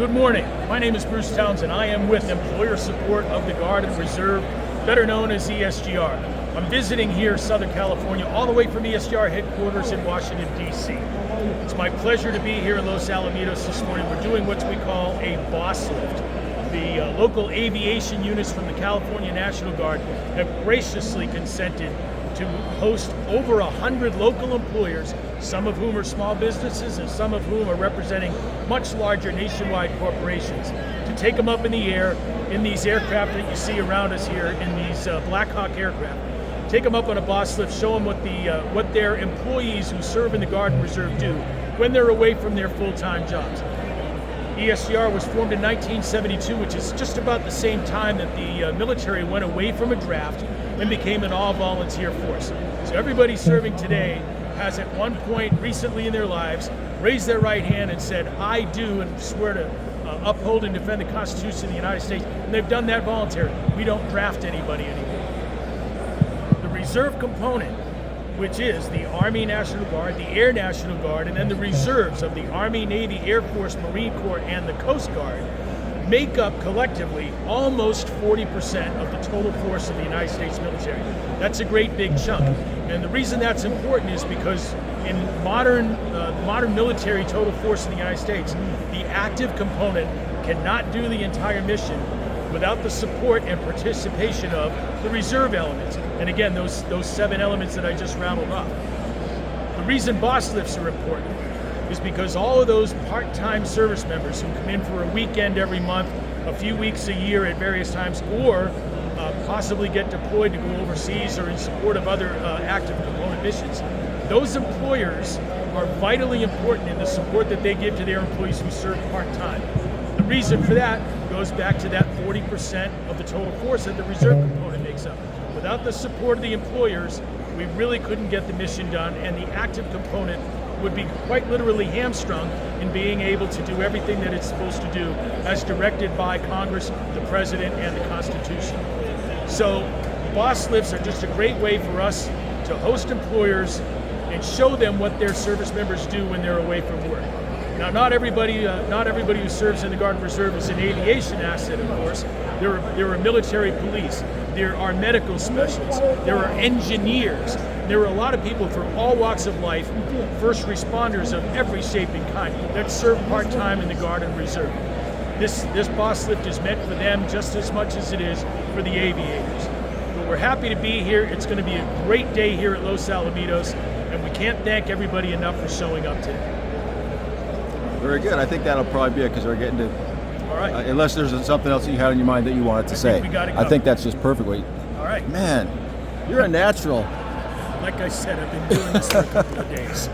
Good morning. My name is Bruce Townsend. I am with Employer Support of the Guard and Reserve, better known as ESGR. I'm visiting here, Southern California, all the way from ESGR headquarters in Washington, D.C. It's my pleasure to be here in Los Alamitos this morning. We're doing what we call a Bosslift. The local aviation units from the California National Guard have graciously consented to host over 100 local employers, some of whom are small businesses and some of whom are representing much larger nationwide corporations, to take them up in the air in these aircraft that you see around us here, in these Black Hawk aircraft. Take them up on a Bosslift, show them what their employees who serve in the Guard and Reserve do when they're away from their full-time jobs. ESGR was formed in 1972, which is just about the same time that the military went away from a draft and became an all-volunteer force. So everybody serving today has at one point recently in their lives raised their right hand and said, "I do," and swear to uphold and defend the Constitution of the United States, and they've done that voluntarily. We don't draft anybody anymore. The reserve component, which is the Army National Guard, the Air National Guard, and then the reserves of the Army, Navy, Air Force, Marine Corps, and the Coast Guard, make up collectively almost 40% of the total force of the United States military. That's a great big chunk. And the reason that's important is because in modern military total force in the United States, the active component cannot do the entire mission without the support and participation of the reserve elements. And again, those 7 elements that I just rattled off. The reason Bosslifts are important is because all of those part-time service members who come in for a weekend every month, a few weeks a year at various times, or possibly get deployed to go overseas or in support of other active component missions, those employers are vitally important in the support that they give to their employees who serve part-time. The reason for that goes back to that 40% of the total force that the reserve component makes up. Without the support of the employers, we really couldn't get the mission done, and the active component would be quite literally hamstrung in being able to do everything that it's supposed to do as directed by Congress, the President, and the Constitution. So Bosslifts are just a great way for us to host employers and show them what their service members do when they're away from work. Now, not everybody who serves in the Guard and Reserve is an aviation asset, of course. There are military police, there are medical specialists, there are engineers, there are a lot of people from all walks of life, first responders of every shape and kind, that serve part-time in the Guard and Reserve. This Bosslift is meant for them just as much as it is for the aviators. But we're happy to be here. It's going to be a great day here at Los Alamitos, and we can't thank everybody enough for showing up today. Very good. I think that'll probably be it because we're getting to. All right. Unless there's something else you had in your mind that you wanted to say. We got it I covered. think that's just perfectly. All right. Man, you're a natural. Like I said, I've been doing this for a couple of days.